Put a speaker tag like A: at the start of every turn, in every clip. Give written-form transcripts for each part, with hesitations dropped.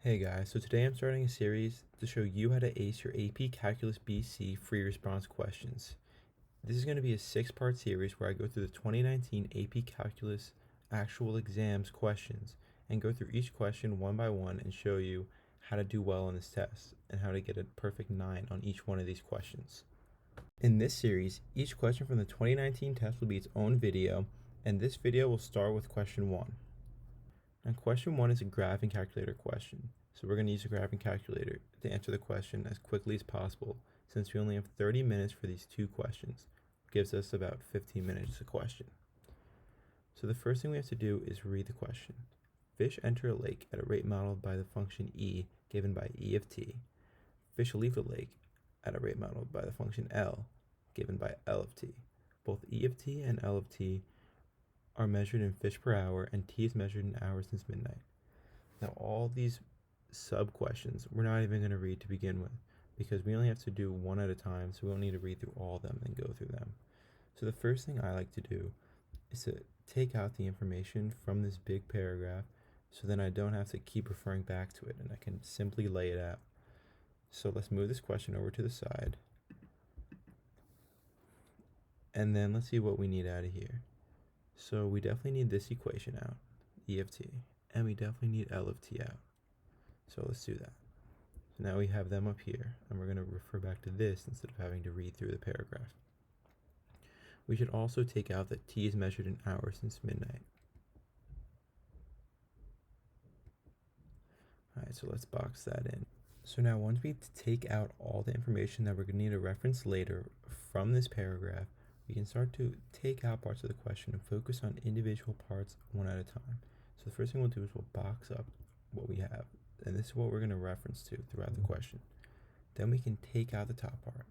A: Hey guys, so today I'm starting a series to show you how to ace your AP Calculus BC free response questions. This is going to be a 6-part series where I go through the 2019 AP Calculus actual exams questions and go through each question one by one and show you how to do well on this test and how to get a perfect 9 on each one of these questions. In this series, each question from the 2019 test will be its own video, and this video will start with question 1. Now, question 1 is a graphing calculator question. So we're going to use a graphing calculator to answer the question as quickly as possible, since we only have 30 minutes for these two questions. It gives us about 15 minutes a question. So the first thing we have to do is read the question. Fish enter a lake at a rate modeled by the function e given by e of t. Fish leave the lake at a rate modeled by the function L given by L of t. Both e of t and L of t are measured in fish per hour, and t is measured in hours since midnight. Now all these sub questions we're not even going to read to begin with, because we only have to do one at a time, so we don't need to read through all of them and go through them. So the first thing I like to do is to take out the information from this big paragraph, so then I don't have to keep referring back to it and I can simply lay it out. So let's move this question over to the side, and then let's see what we need out of here. So we definitely need this equation out, e of t, and we definitely need L of t out. So let's do that. So now we have them up here, and we're going to refer back to this instead of having to read through the paragraph. We should also take out that t is measured in hours since midnight. Alright, so let's box that in. So now once we take out all the information that we're going to need to reference later from this paragraph, we can start to take out parts of the question and focus on individual parts one at a time. So the first thing we'll do is we'll box up what we have, and this is what we're going to reference to throughout the question. Then we can take out the top part,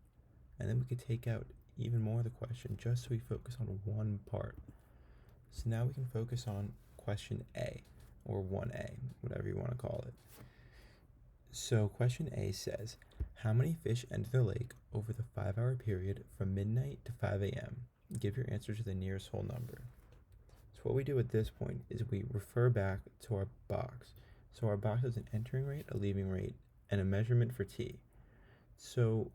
A: and then we can take out even more of the question just so we focus on one part. So now we can focus on question A, or 1A, whatever you want to call it. So question A says, how many fish enter the lake over the 5-hour period from midnight to 5 a.m.? Give your answer to the nearest whole number. So what we do at this point is we refer back to our box. So our box has an entering rate, a leaving rate, and a measurement for t. So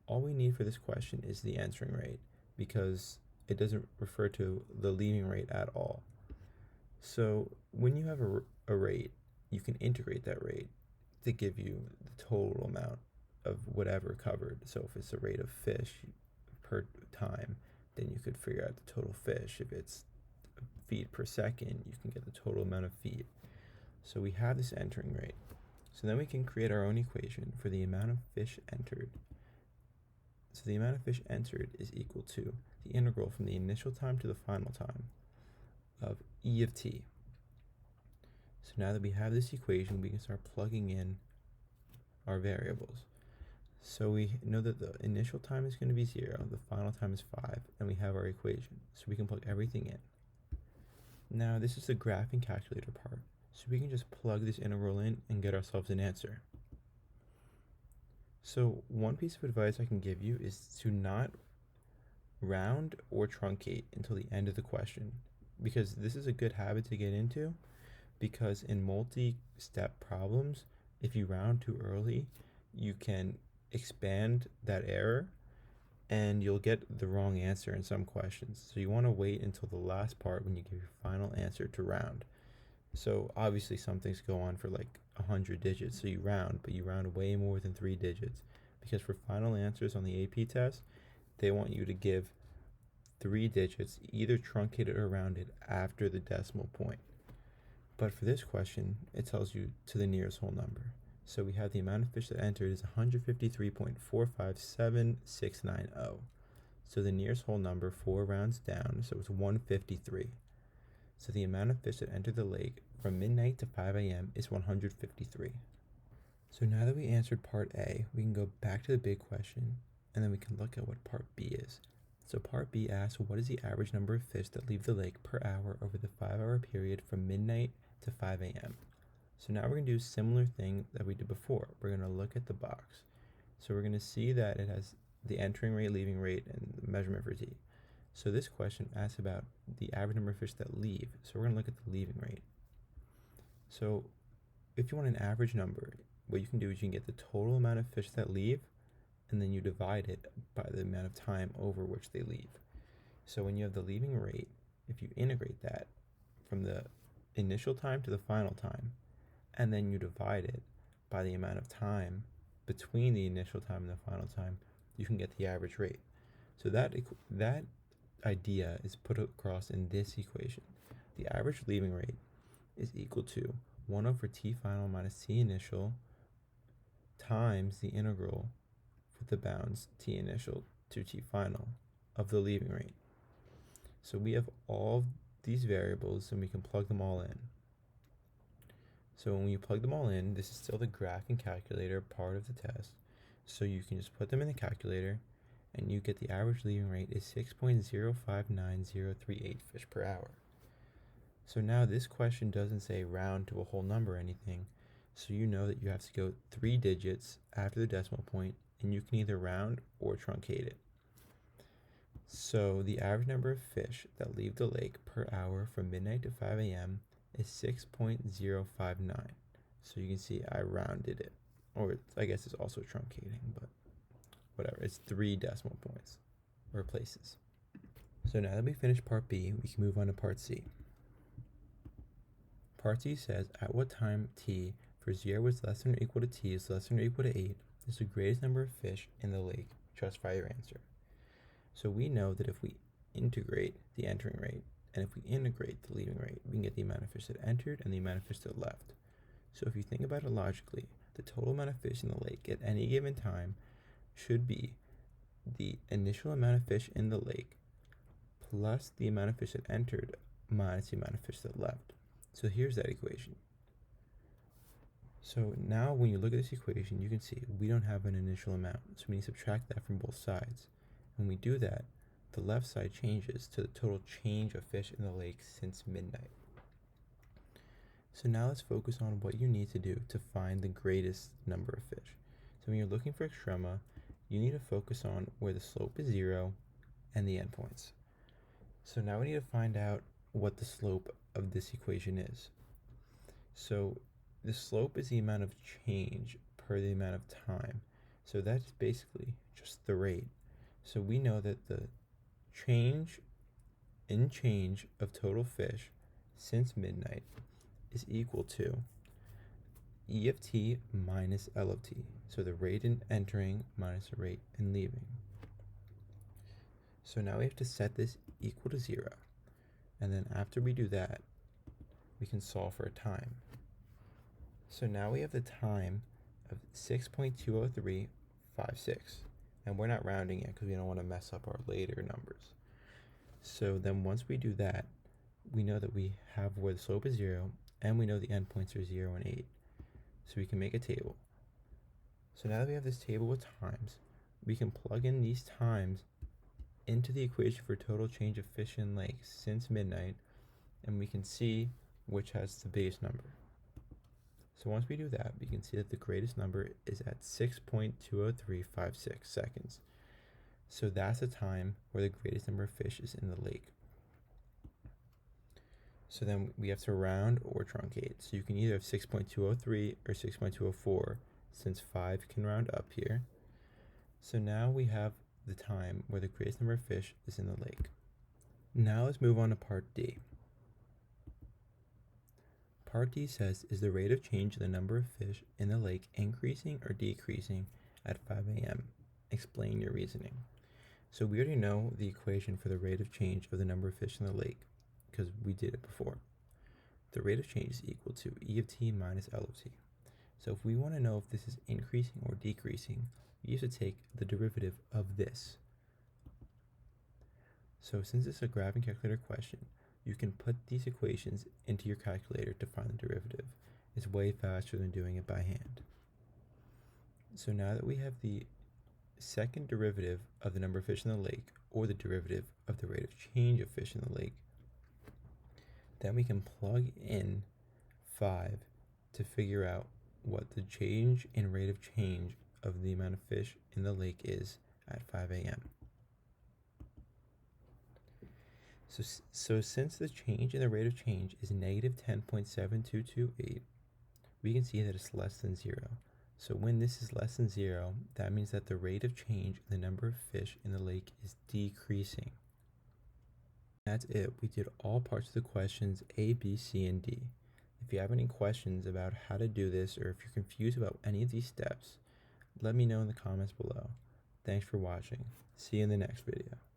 A: all we need for this question is the entering rate, because it doesn't refer to the leaving rate at all. So when you have a rate, you can integrate that rate to give you the total amount of whatever covered. So if it's a rate of fish per time, then you could figure out the total fish. If it's feet per second, you can get the total amount of feet. So we have this entering rate. So then we can create our own equation for the amount of fish entered. So the amount of fish entered is equal to the integral from the initial time to the final time of e of t. So now that we have this equation, we can start plugging in our variables. So we know that the initial time is going to be 0, the final time is 5, and we have our equation. So we can plug everything in. Now this is the graphing calculator part. So we can just plug this integral in and get ourselves an answer. So one piece of advice I can give you is to not round or truncate until the end of the question, because this is a good habit to get into, because in multi-step problems, if you round too early, you can expand that error and you'll get the wrong answer in some questions. So you want to wait until the last part when you give your final answer to round. So obviously some things go on for like 100 digits, so you round, but you round way more than 3 digits, because for final answers on the AP test, they want you to give 3 digits, either truncated or rounded, after the decimal point. But for this question, it tells you to the nearest whole number. So we have the amount of fish that entered is 153.457690. So the nearest whole number 4 rounds down, so it's 153. So the amount of fish that entered the lake from midnight to 5 a.m. is 153. So now that we answered part A, we can go back to the big question, and then we can look at what part B is. So part B asks, what is the average number of fish that leave the lake per hour over the 5-hour period from midnight to 5 a.m.? So now we're going to do a similar thing that we did before. We're going to look at the box. So we're going to see that it has the entering rate, leaving rate, and the measurement for t. So this question asks about the average number of fish that leave. So we're going to look at the leaving rate. So if you want an average number, what you can do is you can get the total amount of fish that leave, and then you divide it by the amount of time over which they leave. So when you have the leaving rate, if you integrate that from the initial time to the final time, and then you divide it by the amount of time between the initial time and the final time, you can get the average rate. So that idea is put across in this equation. The average leaving rate is equal to 1 over t final minus t initial times the integral with the bounds t initial to t final of the leaving rate. So we have all these variables and we can plug them all in. So when you plug them all in, this is still the graphing calculator part of the test. So you can just put them in the calculator and you get the average leaving rate is 6.059038 fish per hour. So now this question doesn't say round to a whole number or anything, so you know that you have to go 3 digits after the decimal point, and you can either round or truncate it. So the average number of fish that leave the lake per hour from midnight to 5 a.m. is 6.059. So you can see I rounded it, or I guess it's also truncating, but whatever, it's 3 decimal points or places. So now that we finished part B, we can move on to part C. Part C says, at what time t for 0 is less than or equal to t is less than or equal to 8 is the greatest number of fish in the lake. Justify your answer. So we know that if we integrate the entering rate, and if we integrate the leaving rate, we can get the amount of fish that entered and the amount of fish that left. So if you think about it logically, the total amount of fish in the lake at any given time should be the initial amount of fish in the lake plus the amount of fish that entered minus the amount of fish that left. So here's that equation. So now when you look at this equation, you can see we don't have an initial amount, so we need to subtract that from both sides. When we do that, the left side changes to the total change of fish in the lake since midnight. So now let's focus on what you need to do to find the greatest number of fish. So when you're looking for extrema, you need to focus on where the slope is 0 and the endpoints. So now we need to find out what the slope of this equation is. So the slope is the amount of change per the amount of time. So that's basically just the rate. So we know that the change of total fish since midnight is equal to E of t minus L of t. So the rate in entering minus the rate in leaving. So now we have to set this equal to 0. And then after we do that, we can solve for a time. So now we have the time of 6.20356. And we're not rounding it because we don't want to mess up our later numbers. So then once we do that, we know that we have where the slope is 0, and we know the endpoints are 0 and 8. So we can make a table. So now that we have this table with times, we can plug in these times into the equation for total change of fish in lake since midnight, and we can see which has the biggest number. So once we do that, we can see that the greatest number is at 6.20356 seconds. So that's the time where the greatest number of fish is in the lake. So then we have to round or truncate. So you can either have 6.203 or 6.204, since 5 can round up here. So now we have the time where the greatest number of fish is in the lake. Now let's move on to part D. Part D says, is the rate of change of the number of fish in the lake increasing or decreasing at 5 a.m.? Explain your reasoning. So we already know the equation for the rate of change of the number of fish in the lake because we did it before. The rate of change is equal to E of t minus L of t. So if we want to know if this is increasing or decreasing, we have to take the derivative of this. So since it's a graphing calculator question, you can put these equations into your calculator to find the derivative. It's way faster than doing it by hand. So now that we have the second derivative of the number of fish in the lake, or the derivative of the rate of change of fish in the lake, then we can plug in 5 to figure out what the change in rate of change of the amount of fish in the lake is at 5 a.m. So since the change in the rate of change is negative 10.7228, we can see that it's less than 0. So when this is less than 0, that means that the rate of change in the number of fish in the lake is decreasing. That's it. We did all parts of the questions A, B, C, and D. If you have any questions about how to do this, or if you're confused about any of these steps, let me know in the comments below. Thanks for watching. See you in the next video.